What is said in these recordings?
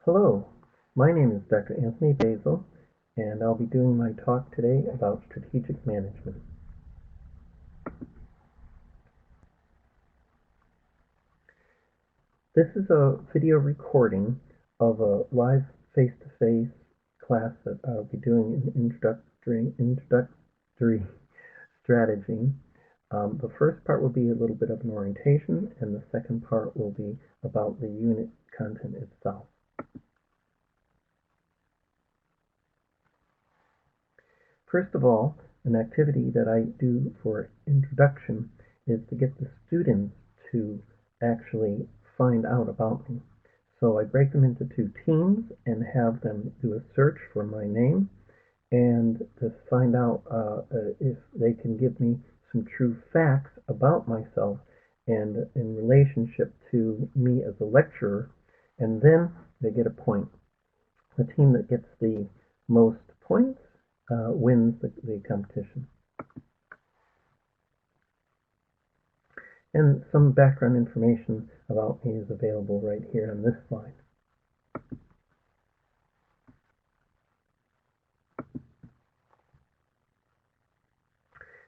Hello, my name is Dr. Anthony Basiel, and I'll be doing my talk today about strategic management. This is a video recording of a live face-to-face class that I'll be doing in introductory strategy. The first part will be a little bit of an orientation, and the second part will be about the unit content itself. First of all, an activity that I do for introduction is to get the students to actually find out about me. So I break them into two teams and have them do a search for my name and to find out if they can give me some true facts about myself and in relationship to me as a lecturer, and then they get a point. The team that gets the most points wins the competition. And some background information about me is available right here on this slide.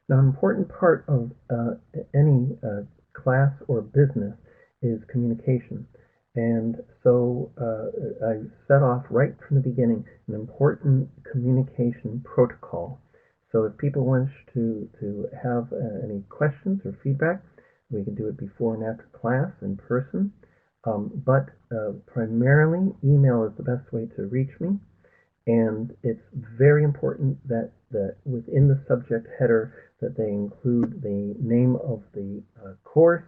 Now, an important part of any class or business is communication. And so I set off right from the beginning an important communication protocol. So if people want to have any questions or feedback, we can do it before and after class in person. But primarily, email is the best way to reach me. And it's very important that within the subject header that they include the name of the course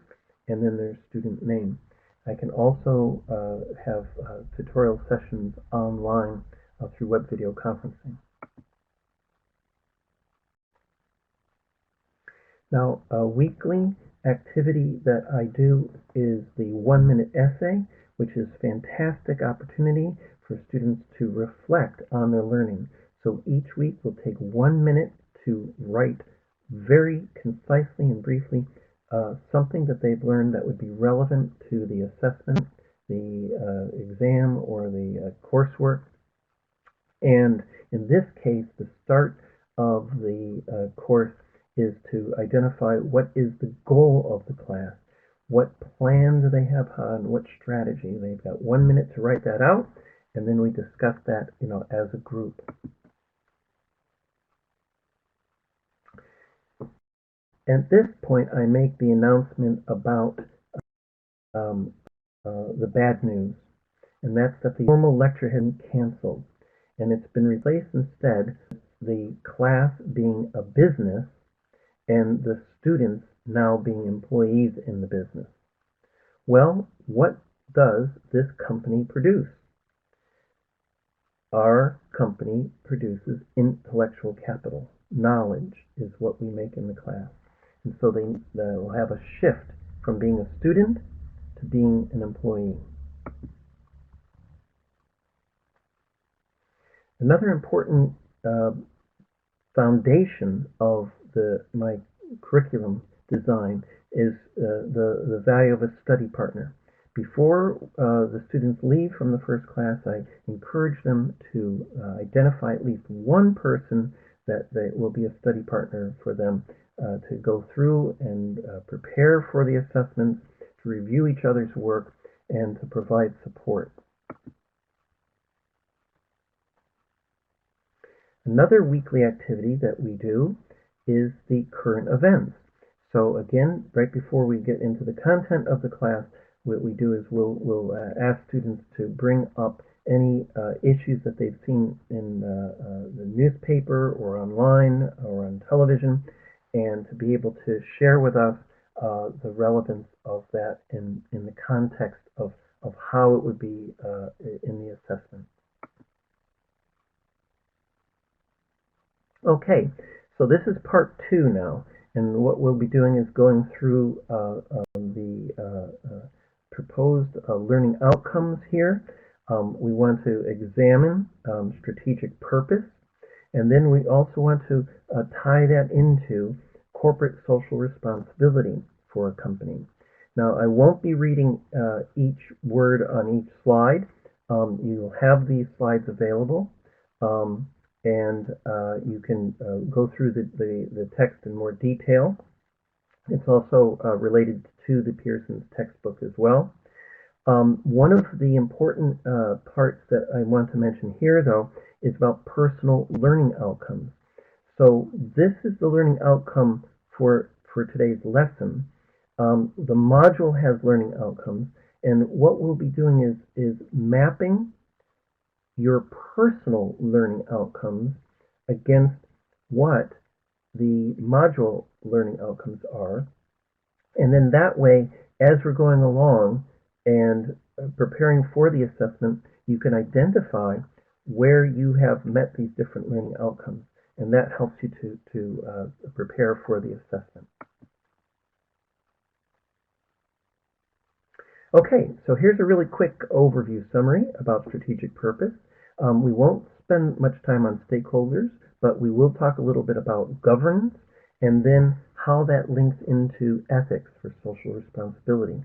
and then their student name. I can also have tutorial sessions online through web video conferencing. Now, a weekly activity that I do is the 1-minute essay, which is a fantastic opportunity for students to reflect on their learning. So each week we'll take 1 minute to write very concisely and briefly something that they've learned that would be relevant to the assessment, the exam, or the coursework. And in this case, the start of the course is to identify what is the goal of the class, what plan do they have on, what strategy. They've got 1 minute to write that out, and then we discuss that, as a group. At this point, I make the announcement about the bad news, and that's that the formal lecture has been canceled, and it's been replaced instead the class being a business and the students now being employees in the business. Well, what does this company produce? Our company produces intellectual capital. Knowledge is what we make in the class. And so they'll have a shift from being a student to being an employee. Another important foundation of my curriculum design is the value of a study partner. Before the students leave from the first class, I encourage them to identify at least one person that will be a study partner for them to go through and prepare for the assessments, to review each other's work, and to provide support. Another weekly activity that we do is the current events. So again, right before we get into the content of the class, what we do is we'll ask students to bring up any issues that they've seen in the newspaper or online or on television, and to be able to share with us the relevance of that in the context of how it would be in the assessment. Okay, so this is part 2 now, and what we'll be doing is going through the proposed learning outcomes here. We want to examine strategic purpose, and then we also want to tie that into corporate social responsibility for a company. Now, I won't be reading each word on each slide. You'll have these slides available, and you can go through the text in more detail. It's also related to the Pearson's textbook as well. One of the important parts that I want to mention here, though, is about personal learning outcomes. So this is the learning outcome for today's lesson. The module has learning outcomes, and what we'll be doing is mapping your personal learning outcomes against what the module learning outcomes are. And then that way, as we're going along and preparing for the assessment, you can identify where you have met these different learning outcomes. And that helps you to prepare for the assessment. Okay, so here's a really quick overview summary about strategic purpose. We won't spend much time on stakeholders, but we will talk a little bit about governance and then how that links into ethics for social responsibility.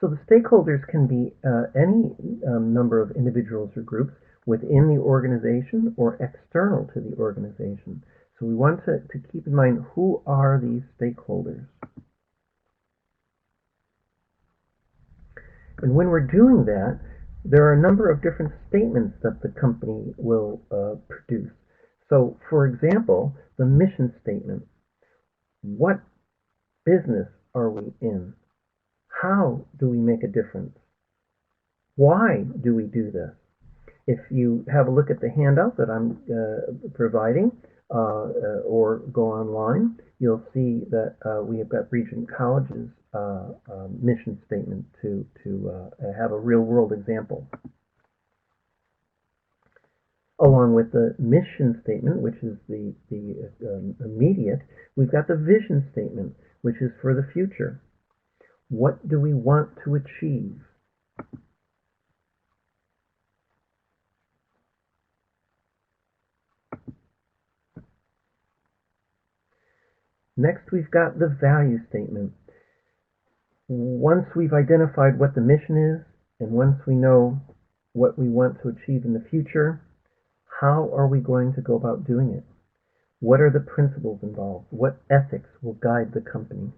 So the stakeholders can be any number of individuals or groups within the organization or external to the organization. So we want to keep in mind, who are these stakeholders? And when we're doing that, there are a number of different statements that the company will produce. So, for example, the mission statement. What business are we in? How do we make a difference? Why do we do this? If you have a look at the handout that I'm providing, or go online, you'll see that we have got Regent College's mission statement to have a real-world example. Along with the mission statement, which is the immediate, we've got the vision statement, which is for the future. What do we want to achieve? Next, we've got the value statement. Once we've identified what the mission is, and once we know what we want to achieve in the future, how are we going to go about doing it? What are the principles involved? What ethics will guide the company?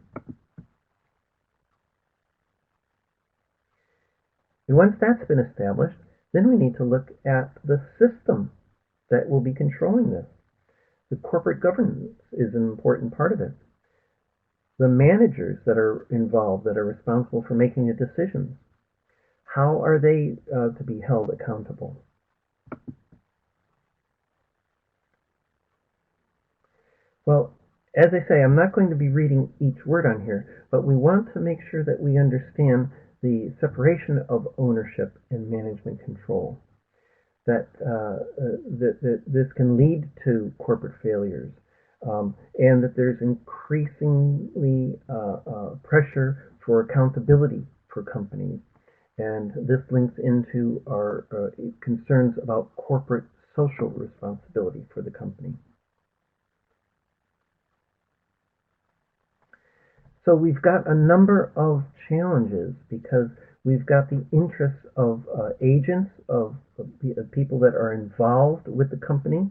And once that's been established, then we need to look at the system that will be controlling this. The corporate governance is an important part of it. The managers that are involved, that are responsible for making the decisions, how are they to be held accountable? Well, as I say, I'm not going to be reading each word on here, but we want to make sure that we understand the separation of ownership and management control. That this can lead to corporate failures, and that there's increasingly pressure for accountability for companies. And this links into our concerns about corporate social responsibility for the company. So we've got a number of challenges because we've got the interests of agents, of people that are involved with the company.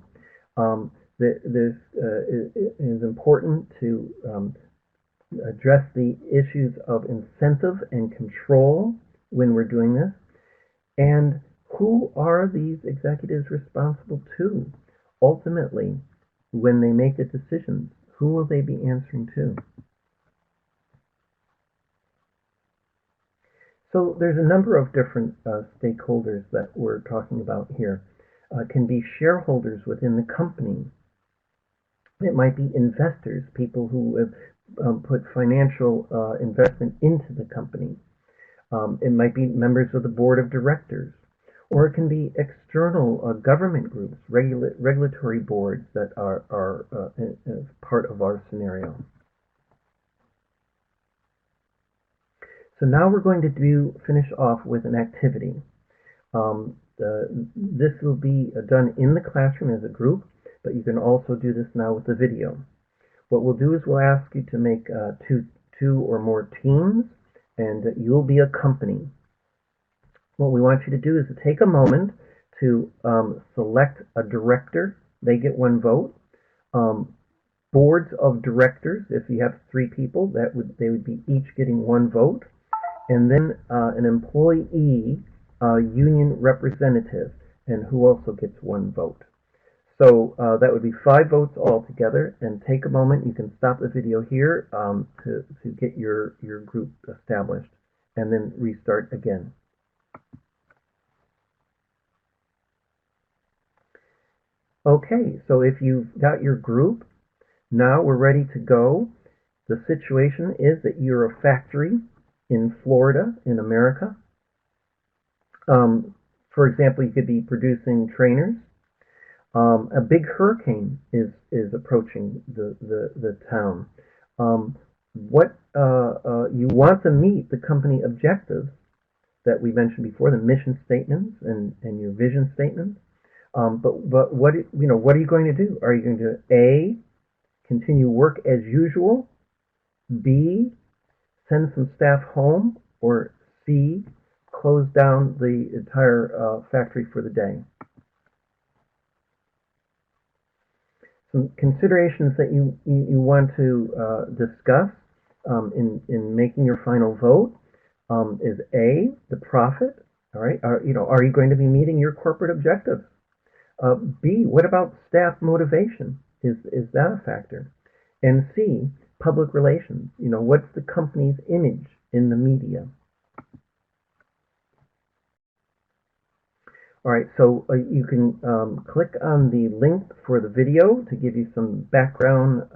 This is important to address the issues of incentive and control when we're doing this. And who are these executives responsible to? Ultimately, when they make the decisions, who will they be answering to? So there's a number of different stakeholders that we're talking about here. Can be shareholders within the company. It might be investors, people who have put financial investment into the company. It might be members of the board of directors. Or it can be external government groups, regulatory boards that are part of our scenario. So now we're going to finish off with an activity. This will be done in the classroom as a group, but you can also do this now with the video. What we'll do is we'll ask you to make two or more teams, and you'll be a company. What we want you to do is to take a moment to select a director. They get 1 vote. Boards of directors, if you have 3 people, they would be each getting 1 vote. And then an employee union representative, and who also gets 1 vote. So that would be 5 votes altogether. And take a moment. You can stop the video here to get your group established, and then restart again. Okay, so if you've got your group, now we're ready to go. The situation is that you're a factory in Florida, in America. For example, you could be producing trainers. A big hurricane is approaching the town. You want to meet the company objectives that we mentioned before, the mission statements and your vision statements. But what are you going to do? Are you going to A, continue work as usual, B, send some staff home, or C, close down the entire factory for the day? Some considerations that you want to discuss in making your final vote is A, the profit. All right, are you going to be meeting your corporate objectives? B, what about staff motivation? Is that a factor? And C, public relations. What's the company's image in the media? All right, so you can click on the link for the video to give you some background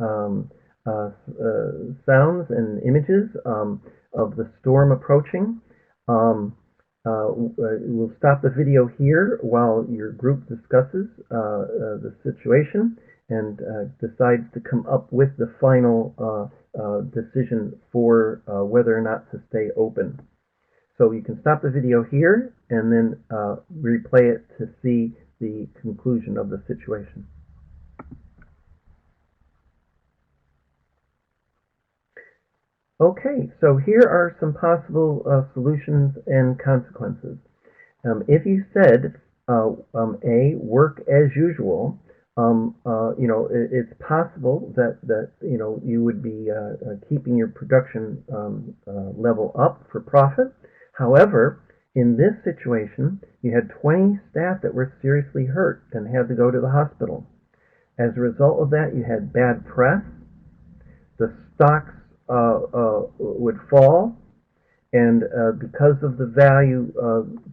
sounds and images of the storm approaching. We'll stop the video here while your group discusses the situation and decides to come up with the final decision for whether or not to stay open. So you can stop the video here and then replay it to see the conclusion of the situation. Okay, so here are some possible solutions and consequences. If you said A, work as usual, it's possible that you would be keeping your production level up for profit. However, in this situation, you had 20 staff that were seriously hurt and had to go to the hospital. As a result of that, you had bad press. The stocks would fall, and because of the value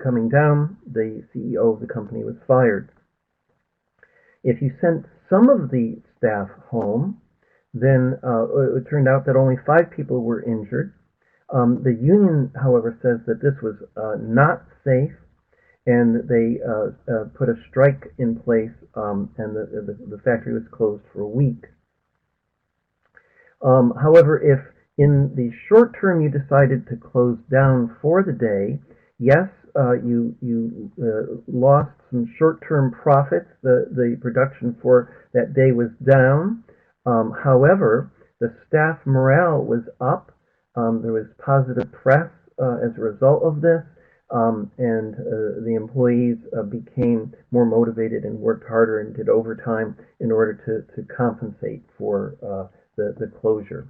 coming down, the CEO of the company was fired. If you sent some of the staff home, then it turned out that only 5 people were injured. The union, however, says that this was not safe, and they put a strike in place, and the factory was closed for a week. However, if in the short term you decided to close down for the day, yes, you lost some short-term profits. The production for that day was down. However, the staff morale was up. There was positive press as a result of this, and the employees became more motivated and worked harder and did overtime in order to compensate for the closure.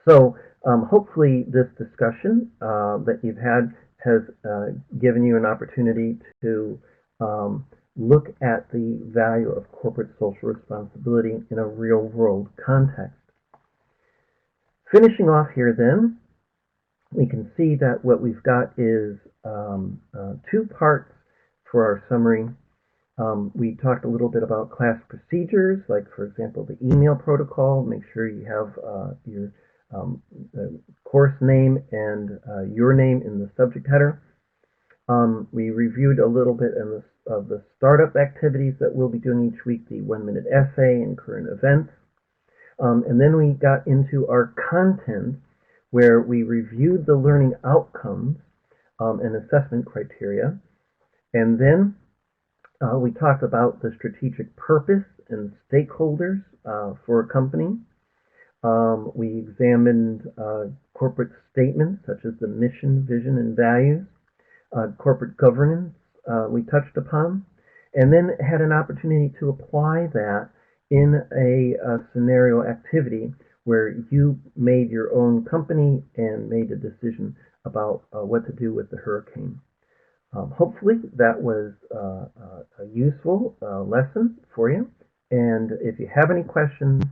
So hopefully this discussion that you've had has given you an opportunity to look at the value of corporate social responsibility in a real-world context. Finishing off here then, we can see that what we've got is 2 parts for our summary. We talked a little bit about class procedures, like for example the email protocol. Make sure you have your course name and your name in the subject header. We reviewed a little bit of the startup activities that we'll be doing each week, the 1-minute essay and current events. And then we got into our content, where we reviewed the learning outcomes and assessment criteria. And then we talked about the strategic purpose and stakeholders for a company. We examined corporate statements such as the mission, vision, and values, corporate governance we touched upon, and then had an opportunity to apply that in a scenario activity where you made your own company and made a decision about what to do with the hurricane. Hopefully that was a useful lesson for you. And if you have any questions,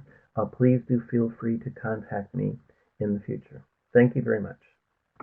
please do feel free to contact me in the future. Thank you very much.